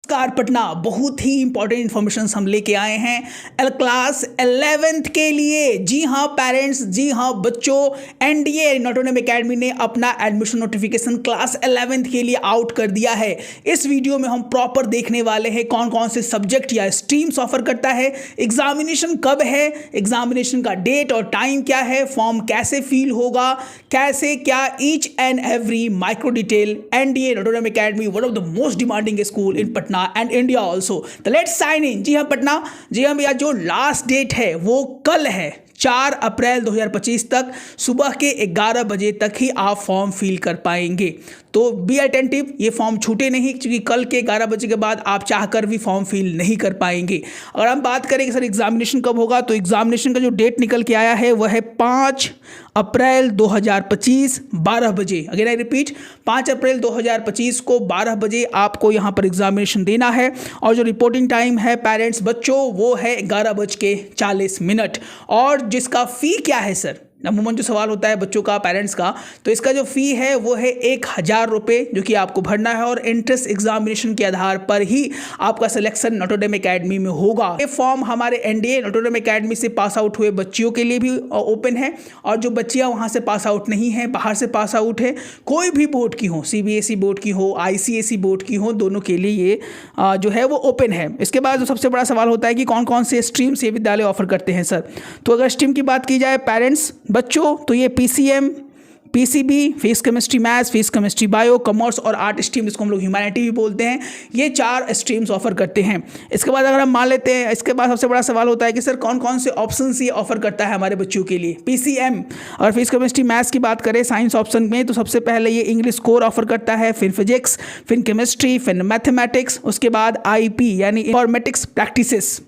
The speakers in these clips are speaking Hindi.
कार पटना बहुत ही इंपॉर्टेंट इन्फॉर्मेशन हम लेके आए हैं क्लास 11th के लिए। जी हाँ पेरेंट्स, जी हाँ बच्चों, एनडीए नॉटोनम एकेडमी ने अपना एडमिशन नोटिफिकेशन क्लास 11th के लिए आउट कर दिया है। इस वीडियो में हम प्रॉपर देखने वाले हैं कौन कौन से सब्जेक्ट या स्ट्रीम्स ऑफर करता है, एग्जामिनेशन कब है, एग्जामिनेशन का डेट और टाइम क्या है, फॉर्म कैसे फिल होगा, कैसे क्या each and every micro detail. NDA नॉटोनम academy one of the most demanding school in Patna and India also. तो लेट्स साइन इन। जी हाँ पटना, जी हाँ भैया, जो लास्ट डेट है वो कल है 4 अप्रैल 2025 तक सुबह के 11 बजे तक ही आप फॉर्म फिल कर पाएंगे। तो बी अटेंटिव, ये फॉर्म छूटे नहीं, क्योंकि कल के 11 बजे के बाद आप चाहकर भी फॉर्म फिल नहीं कर पाएंगे। अगर हम बात करें कि सर एग्जामिनेशन कब होगा, तो एग्जामिनेशन का जो डेट निकल के आया है वह है 5 अप्रैल 2025 12 बजे। अगेन आई रिपीट, 5 अप्रैल 2025 को 12 बजे आपको यहाँ पर एग्जामिनेशन देना है। और जो रिपोर्टिंग टाइम है पेरेंट्स बच्चों वो है 11:40। और जिसका फ़ी क्या है सर, अमूमन जो सवाल होता है बच्चों का, पेरेंट्स का, तो इसका जो फ़ी है वो है 1000 रुपये, जो कि आपको भरना है। और एंट्रेंस एग्जामिनेशन के आधार पर ही आपका सिलेक्शन नॉटोनम एकेडमी में होगा। ये फॉर्म हमारे एनडीए नॉटोनम एकेडमी से पास आउट हुए बच्चियों के लिए भी ओपन है, और जो बच्चियां वहां से पास आउट नहीं हैं, बाहर से पास आउट है, कोई भी बोर्ड की हो, सीबीएसई बोर्ड की हो, आईसीएसई बोर्ड की हो, दोनों के लिए ये जो है वो ओपन है। इसके बाद जो सबसे बड़ा सवाल होता है कि कौन कौन से स्ट्रीम्स ये विद्यालय ऑफर करते हैं सर। तो अगर स्ट्रीम की बात की जाए पेरेंट्स बच्चों, तो ये PCM, PCB, physics chemistry maths, physics chemistry bio, commerce और आर्ट स्ट्रीम, जिसको हम लोग ह्यूमैनिटी भी बोलते हैं, ये 4 स्ट्रीम्स ऑफर करते हैं। इसके बाद अगर हम मान लेते हैं, इसके बाद सबसे बड़ा सवाल होता है कि सर कौन कौन से ऑप्शंस ये ऑफर करता है हमारे बच्चों के लिए। पीसीएम और फिजिक्स केमिस्ट्री मैथ्स की बात करें साइंस ऑप्शन में, तो सबसे पहले ये इंग्लिश कोर ऑफर करता है, फिर फिजिक्स, फिर केमिस्ट्री, फिर मैथमेटिक्स, उसके बाद आईपी यानी इंफॉर्मेटिक्स प्रैक्टिसेस।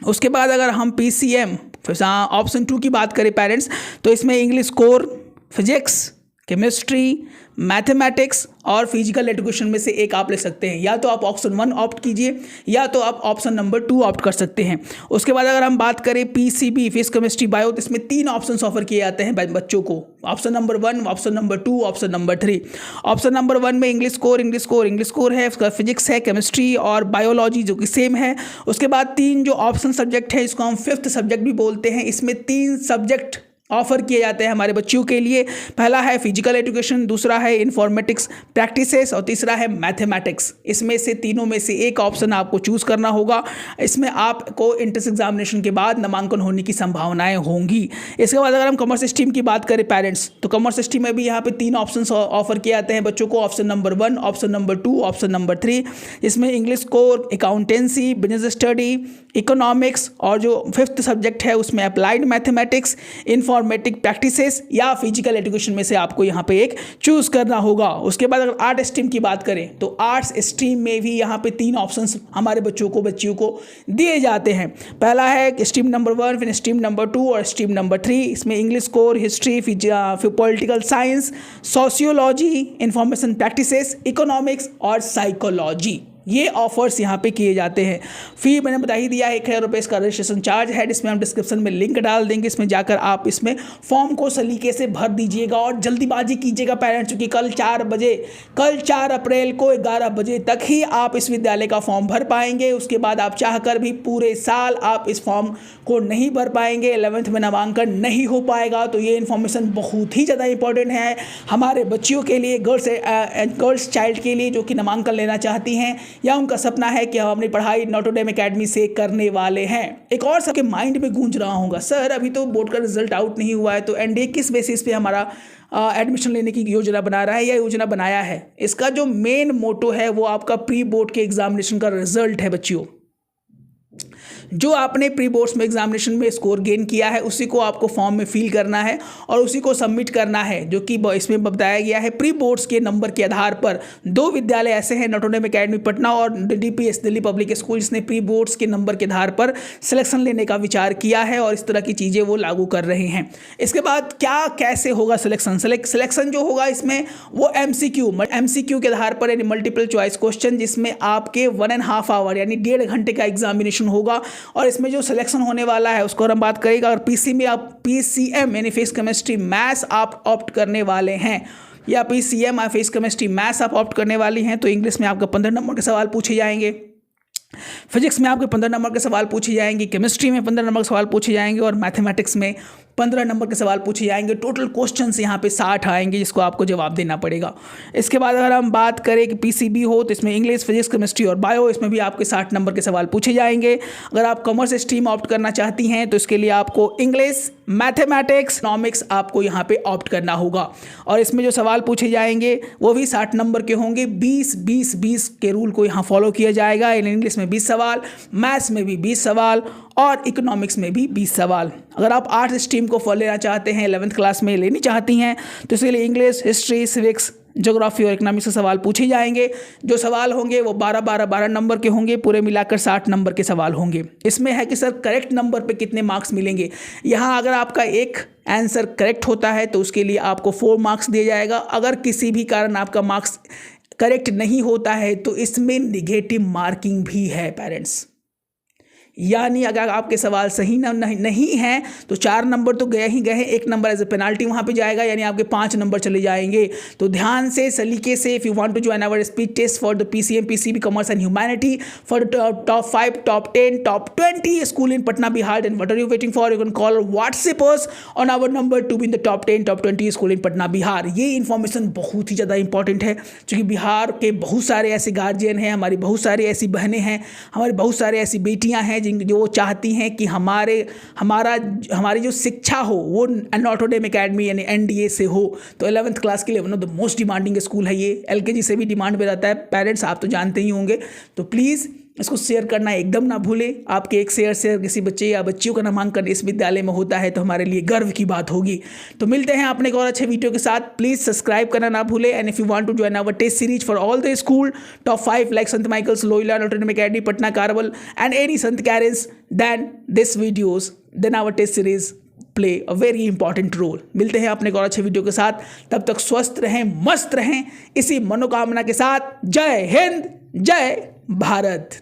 उसके बाद अगर हम पीसीएम ऑप्शन 2 की बात करें पेरेंट्स, तो इसमें English core, physics, chemistry, mathematics और फिजिकल एजुकेशन में से एक आप ले सकते हैं। या तो आप ऑप्शन 1 ऑप्ट कीजिए, या तो आप ऑप्शन नंबर 2 ऑप्ट कर सकते हैं। उसके बाद अगर हम बात करें पीसीबी, फिजिक्स केमिस्ट्री बायो, तो इसमें 3 ऑप्शंस ऑफर किए जाते हैं बच्चों को, option number 1, option number 2, option number 3। Option number 1 में इंग्लिश कोर है, उसका फिजिक्स है, केमिस्ट्री और बायोलॉजी जो कि सेम है। उसके बाद 3 जो ऑप्शन सब्जेक्ट है, इसको हम 5th सब्जेक्ट भी बोलते हैं, इसमें 3 सब्जेक्ट ऑफर किए जाते हैं हमारे बच्चों के लिए। पहला है फिजिकल एजुकेशन, दूसरा है इंफॉर्मेटिक्स प्रैक्टिसेस और तीसरा है मैथमेटिक्स। इसमें से तीनों में से एक ऑप्शन आपको चूज़ करना होगा। इसमें आपको एंट्रेंस एग्जामिनेशन के बाद नामांकन होने की संभावनाएं होंगी। इसके बाद अगर हम कॉमर्स स्ट्रीम की बात करें पेरेंट्स, तो कॉमर्स स्ट्रीम में भी यहाँ पे 3 ऑप्शन ऑफर किए जाते हैं बच्चों को, option number 1, option number 2, option number 3। इसमें English core, accountancy, business study, economics और जो 5th सब्जेक्ट है उसमें अप्लाइड मैथमेटिक्स, इंफॉर्मेटिक प्रैक्टिसेस या फिजिकल एजुकेशन में से आपको यहाँ पे एक चूज करना होगा। उसके बाद अगर आर्ट स्ट्रीम की बात करें, तो आर्ट्स स्ट्रीम में भी यहाँ पे 3 ऑप्शंस हमारे बच्चियों को दिए जाते हैं। पहला है स्ट्रीम नंबर 1, फिर स्ट्रीम नंबर 2 और स्ट्रीम नंबर 3। इसमें इंग्लिश कोर, हिस्ट्री, फिर political science, sociology, information practices, economics और साइकोलॉजी, ये ऑफर्स यहाँ पे किए जाते हैं। फी मैंने बता ही दिया है, 1000 रुपये इसका रजिस्ट्रेशन चार्ज है। इसमें हम डिस्क्रिप्शन में लिंक डाल देंगे, इसमें जाकर आप इसमें फॉर्म को सलीके से भर दीजिएगा और जल्दीबाजी कीजिएगा पेरेंट्स, क्योंकि कल 4 अप्रैल को 11 बजे तक ही आप इस विद्यालय का फॉर्म भर पाएंगे। उसके बाद आप चाहकर भी पूरे साल आप इस फॉर्म को नहीं भर पाएंगे, 11th में नामांकन नहीं हो पाएगा। तो ये इन्फॉर्मेशन बहुत ही ज़्यादा इंपॉर्टेंट है हमारे बच्चियों के लिए, गर्ल्स चाइल्ड के लिए जो कि नामांकन लेना चाहती हैं या उनका सपना है कि हम अपनी पढ़ाई नॉटोनम एकेडमी से करने वाले हैं। एक और सबके माइंड में गूंज रहा होगा, सर अभी तो बोर्ड का रिजल्ट आउट नहीं हुआ है, तो एनडीए किस बेसिस पे हमारा एडमिशन लेने की योजना बना रहा है या योजना बनाया है। इसका जो मेन मोटो है वो आपका प्री बोर्ड के एग्जामिनेशन का रिजल्ट है बच्चियों। जो आपने प्री बोर्ड्स में एग्जामिनेशन में स्कोर गेन किया है उसी को आपको फॉर्म में फिल करना है और उसी को सबमिट करना है, जो कि इसमें बताया गया है प्री बोर्ड्स के नंबर के आधार पर। 2 विद्यालय ऐसे हैं, नॉटोनम एकेडमी पटना और डीपीएस दिल्ली पब्लिक स्कूल, जिसने प्री बोर्ड्स के नंबर के आधार पर सिलेक्शन लेने का विचार किया है और इस तरह की चीज़ें वो लागू कर रहे हैं। इसके बाद क्या कैसे होगा सिलेक्शन जो होगा इसमें वो एमसीक्यू के आधार पर, यानी मल्टीपल चॉइस क्वेश्चन, जिसमें आपके 1.5 आवर यानी 1.5 घंटे का एग्जामिनेशन होगा। और इसमें जो सिलेक्शन होने वाला है उसको हम बात करेंगे। अगर पीसी में आप पीसीएम यानी फिजिक्स केमिस्ट्री मैथ्स आप ऑप्ट करने वाले हैं या PCM या फिजिक्स केमिस्ट्री मैथ्स आप ऑप्ट करने वाली हैं तो इंग्लिश में आपका 15 नंबर के सवाल पूछे जाएंगे, फिजिक्स में आपके 15 नंबर के सवाल पूछे जाएंगे, केमिस्ट्री में 15 नंबर के सवाल पूछे जाएंगे और मैथमेटिक्स में 15 नंबर के सवाल पूछे जाएंगे। टोटल क्वेश्चंस यहाँ पे 60 आएंगे जिसको आपको जवाब देना पड़ेगा। इसके बाद अगर हम बात करें कि PCB हो तो इसमें इंग्लिश, फिजिक्स, केमिस्ट्री और बायो, इसमें भी आपके 60 नंबर के सवाल पूछे जाएंगे। अगर आप कॉमर्स स्ट्रीम ऑप्ट करना चाहती हैं तो इसके लिए आपको इंग्लिश, मैथमेटिक्स, इकोनॉमिक्स आपको यहाँ पे ऑप्ट करना होगा और इसमें जो सवाल पूछे जाएंगे वो भी 60 नंबर के होंगे। 20-20-20 के रूल को यहाँ फॉलो किया जाएगा। इंग्लिश में 20 सवाल, मैथ्स में भी 20 सवाल और इकोनॉमिक्स में भी 20 सवाल। अगर आप आर्ट्स स्ट्रीम को फॉलो लेना चाहते हैं, 11th क्लास में लेनी चाहती हैं तो इसके लिए इंग्लिश, हिस्ट्री, सिविक्स, ज्योग्राफी और इकोनॉमिक्स के सवाल पूछे जाएंगे। जो सवाल होंगे वो 12 नंबर के होंगे, पूरे मिलाकर 60 नंबर के सवाल होंगे। इसमें है कि सर करेक्ट नंबर पे कितने मार्क्स मिलेंगे। यहाँ अगर आपका एक आंसर करेक्ट होता है तो उसके लिए आपको 4 मार्क्स दिया जाएगा। अगर किसी भी कारण आपका मार्क्स करेक्ट नहीं होता है तो इसमें निगेटिव मार्किंग भी है पेरेंट्स। यानी अगर आपके सवाल सही नहीं हैं तो 4 नंबर तो गए ही गए हैं, 1 नंबर एज ए पेनाल्टी वहाँ पे जाएगा, यानी आपके 5 नंबर चले जाएंगे। तो ध्यान से, सलीके से, if you want to join our speed test for the PCM, PCB, commerce and humanity for top 5, top 10, top 20 school in Patna Bihar, and what are you waiting for? You can call WhatsApp us on our number to be in the top 10, top 20 school in Patna Bihar. ये इन्फॉर्मेशन बहुत ही ज़्यादा इंपॉर्टेंट है क्योंकि बिहार के बहुत सारे ऐसे गार्जियन हैं, हमारी बहुत सारी ऐसी बहनें हैं, हमारी बहुत सारी ऐसी बेटियाँ हैं जो चाहती हैं कि हमारी जो शिक्षा हो वो नॉटरडेम एकेडमी यानी NDA से हो। तो 11th क्लास के लिए one of the most demanding school है ये। LKG से भी डिमांड में रहता है। पेरेंट्स आप तो जानते ही होंगे, तो प्लीज़ इसको शेयर करना एकदम ना भूलें। आपके एक शेयर से किसी बच्चे या बच्चियों का नामांकन इस विद्यालय में होता है तो हमारे लिए गर्व की बात होगी। तो मिलते हैं अपने एक और अच्छे वीडियो के साथ। प्लीज़ सब्सक्राइब करना ना भूलें। And if you want to join our test series for all the school top 5 like Sant Michael's, Loyola, Notre Dame Academy, Patna, Carnival and any Sant Karen's, then this videos, then our test series play a very important role। मिलते हैं अपने एक और अच्छे वीडियो के साथ। तब तक स्वस्थ रहें, मस्त रहें, इसी मनोकामना के साथ। जय हिंद, जय भारत।